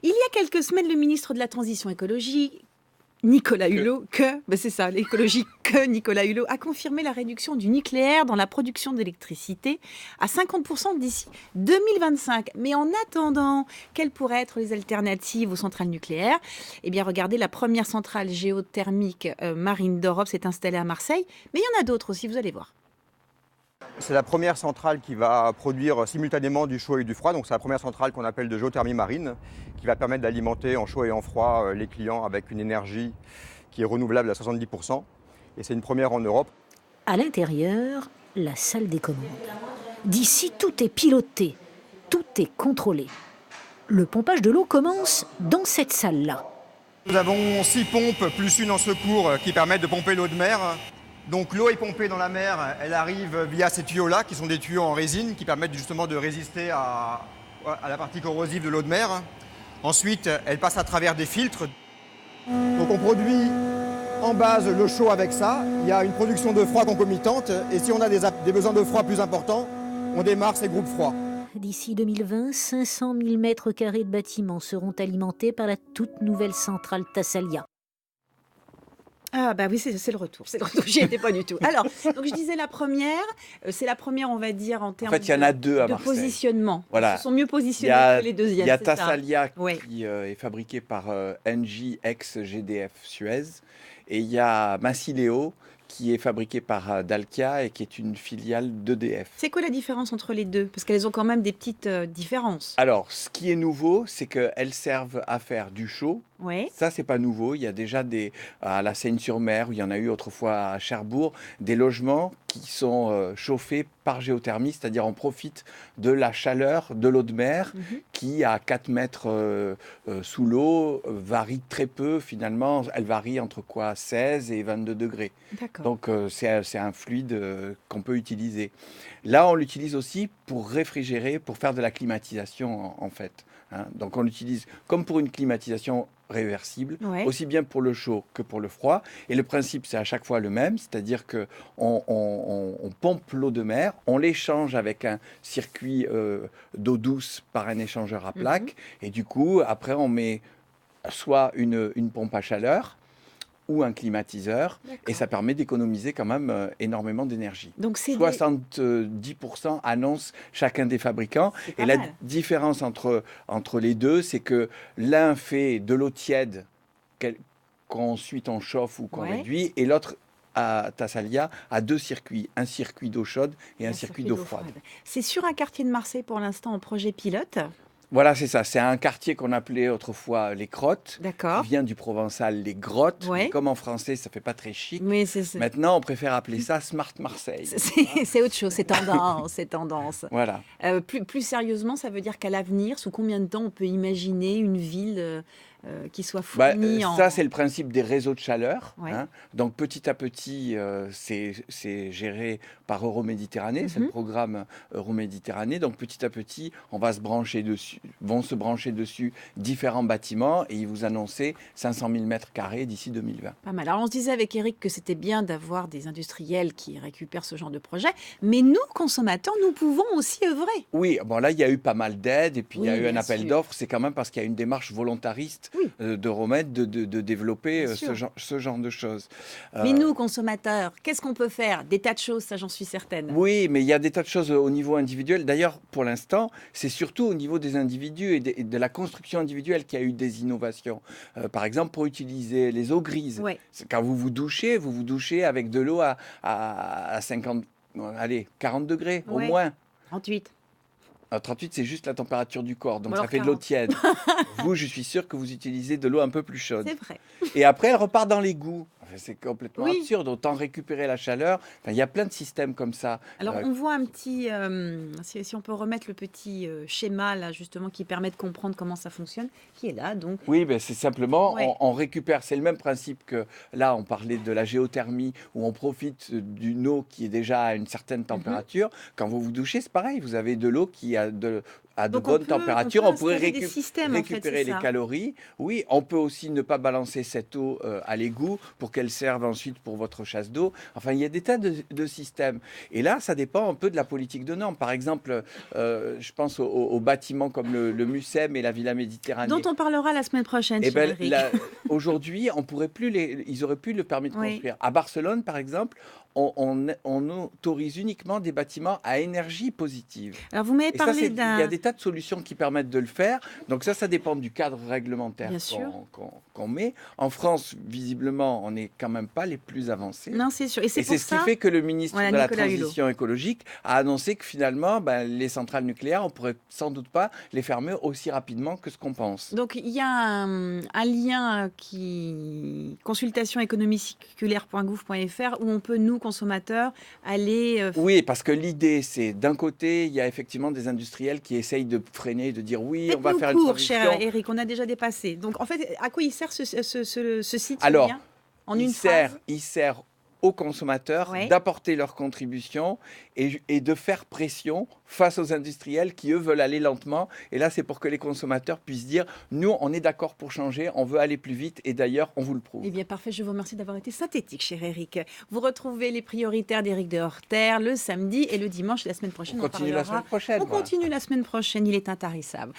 Il y a quelques semaines, le ministre de la Transition écologique, Nicolas Hulot, c'est ça, l'écologie que Nicolas Hulot, a confirmé la réduction du nucléaire dans la production d'électricité à 50% d'ici 2025. Mais en attendant, quelles pourraient être les alternatives aux centrales nucléaires? Eh bien, regardez, la première centrale géothermique marine d'Europe s'est installée à Marseille, mais il y en a d'autres aussi, vous allez voir. C'est la première centrale qui va produire simultanément du chaud et du froid. Donc c'est la première centrale qu'on appelle de géothermie marine, qui va permettre d'alimenter en chaud et en froid les clients avec une énergie qui est renouvelable à 70%. Et c'est une première en Europe. À l'intérieur, la salle des commandes. D'ici, tout est piloté, tout est contrôlé. Le pompage de l'eau commence dans cette salle-là. Nous avons 6 pompes plus une en secours qui permettent de pomper l'eau de mer. Donc l'eau est pompée dans la mer, elle arrive via ces tuyaux-là, qui sont des tuyaux en résine, qui permettent justement de résister à la partie corrosive de l'eau de mer. Ensuite, elle passe à travers des filtres. Donc on produit en base le chaud avec ça. Il y a une production de froid concomitante. Et si on a des besoins de froid plus importants, on démarre ces groupes froids. D'ici 2020, 500 000 mètres carrés de bâtiments seront alimentés par la toute nouvelle centrale Thassalia. Ah bah oui, c'est le retour. C'est le retour. J'y étais pas du tout. Alors, donc je disais la première, c'est la première, on va dire, en termes il y en a deux à de Marseille. Positionnement. Voilà. Ils sont mieux positionnés que les deuxièmes. Il y a c'est ça Thassalia Ouais. qui est fabriqué par Engie ex-GDF Suez. Et il y a Massileo qui est fabriqué par Dalkia et qui est une filiale d'EDF. C'est quoi la différence entre les deux? Parce qu'elles ont quand même des petites différences. Alors, ce qui est nouveau, c'est qu'elles servent à faire du chaud. Ouais. Ça, c'est pas nouveau. Il y a déjà à la Seine-sur-Mer, où il y en a eu autrefois à Cherbourg, des logements qui sont chauffés par géothermie, c'est-à-dire on profite de la chaleur de l'eau de mer qui, à 4 mètres sous l'eau, varie très peu finalement. Elle varie entre 16 et 22 degrés. D'accord. Donc, c'est un fluide qu'on peut utiliser. Là, on l'utilise aussi pour réfrigérer, pour faire de la climatisation en fait. Donc, on l'utilise comme pour une climatisation réversible, aussi bien pour le chaud que pour le froid. Et le principe, c'est à chaque fois le même, c'est-à-dire que on pompe l'eau de mer, on l'échange avec un circuit d'eau douce par un échangeur à plaques, et du coup, après, on met soit une pompe à chaleur ou un climatiseur, et ça permet d'économiser quand même énormément d'énergie. Donc 70% annoncent chacun des fabricants. Et la différence entre les deux, c'est que l'un fait de l'eau tiède qu'ensuite on chauffe ou qu'on réduit, et l'autre, à Thassalia, a 2 circuits, un circuit d'eau chaude et un circuit d'eau froide. C'est sur un quartier de Marseille pour l'instant en projet pilote. Voilà, c'est ça. C'est un quartier qu'on appelait autrefois les Crottes, qui vient du provençal les grottes. Mais comme en français, ça fait pas très chic. Maintenant, on préfère appeler ça Smart Marseille. C'est autre chose, c'est tendance, c'est tendance. Voilà. Plus sérieusement, ça veut dire qu'à l'avenir, sous combien de temps on peut imaginer une ville qui soit fournie Ça, c'est le principe des réseaux de chaleur. Donc, petit à petit, c'est géré par Euroméditerranée. C'est le programme Euroméditerranée. Donc, petit à petit, vont se brancher dessus différents bâtiments, et ils vous annonçaient 500 000 mètres carrés d'ici 2020. Pas mal. Alors, on se disait avec Eric que c'était bien d'avoir des industriels qui récupèrent ce genre de projet, mais nous, consommateurs, nous pouvons aussi œuvrer. Oui, bon là, il y a eu pas mal d'aides, et puis il y a eu un appel d'offres. C'est quand même parce qu'il y a une démarche volontariste d'Euromed de développer ce genre de choses. Mais nous, consommateurs, qu'est-ce qu'on peut faire? Des tas de choses, ça j'en suis certaine. Oui, mais il y a des tas de choses au niveau individuel. D'ailleurs, pour l'instant, c'est surtout au niveau des individus et de la construction individuelle qu'il y a eu des innovations. Par exemple, pour utiliser les eaux grises. Quand vous vous douchez avec de l'eau à 40 degrés au moins. 38. 38, c'est juste la température du corps, donc ça fait de l'eau tiède. Vous, je suis sûr que vous utilisez de l'eau un peu plus chaude. C'est vrai. Et après, elle repart dans l'égout. C'est complètement absurde, autant récupérer la chaleur. Il y a plein de systèmes comme ça. Alors, on voit un petit... si on peut remettre le petit schéma, là, justement, qui permet de comprendre comment ça fonctionne, qui est là, donc... Oui, ben, c'est simplement, on récupère, c'est le même principe que, là, on parlait de la géothermie, où on profite d'une eau qui est déjà à une certaine température. Quand vous vous douchez, c'est pareil, vous avez de l'eau qui a à de Donc bonnes températures, on pourrait installer des systèmes, en fait, récupérer c'est les ça. calories. Oui, on peut aussi ne pas balancer cette eau à l'égout pour qu'elle serve ensuite pour votre chasse d'eau. Enfin, il y a des tas de systèmes. Et là, ça dépend un peu de la politique de normes. Par exemple, je pense aux bâtiments comme le Mucem et la Villa Méditerranée. Dont on parlera la semaine prochaine, Eh cher ben, Eric. aujourd'hui, on pourrait plus ils auraient plus le permis de Oui. construire. À Barcelone, par exemple, on autorise uniquement des bâtiments à énergie positive. Alors, vous m'avez Et ça, parlé il y a d'un... des tas de solutions qui permettent de le faire. Donc ça dépend du cadre réglementaire Bien sûr. qu'on met. En France, visiblement, on n'est quand même pas les plus avancés. Non, c'est sûr. Et c'est Et pour c'est ce qui ça... fait que le ministre Voilà, de la Nicolas Hulot. Transition écologique a annoncé que finalement, les centrales nucléaires, on pourrait sans doute pas les fermer aussi rapidement que ce qu'on pense. Donc, il y a un lien consultationéconomique-circulaire.gouv.fr où on peut, nous, consommateurs, aller... Oui, parce que l'idée, c'est d'un côté, il y a effectivement des industriels qui essayent de freiner, de dire oui, on va Faites-nous faire une court, transition. cher Eric, on a déjà dépassé. Donc, en fait, à quoi il sert ce site, ce Alors, lien En une phrase il sert aux consommateurs Ouais. d'apporter leur contribution et de faire pression face aux industriels qui, eux, veulent aller lentement. Et là, c'est pour que les consommateurs puissent dire, nous, on est d'accord pour changer, on veut aller plus vite et d'ailleurs, on vous le prouve. Eh bien, parfait. Je vous remercie d'avoir été synthétique, cher Eric. Vous retrouvez les prioritaires d'Éric de Horter le samedi et le dimanche. La semaine prochaine, On continue la semaine prochaine. On voilà. continue la semaine prochaine. Il est intarissable.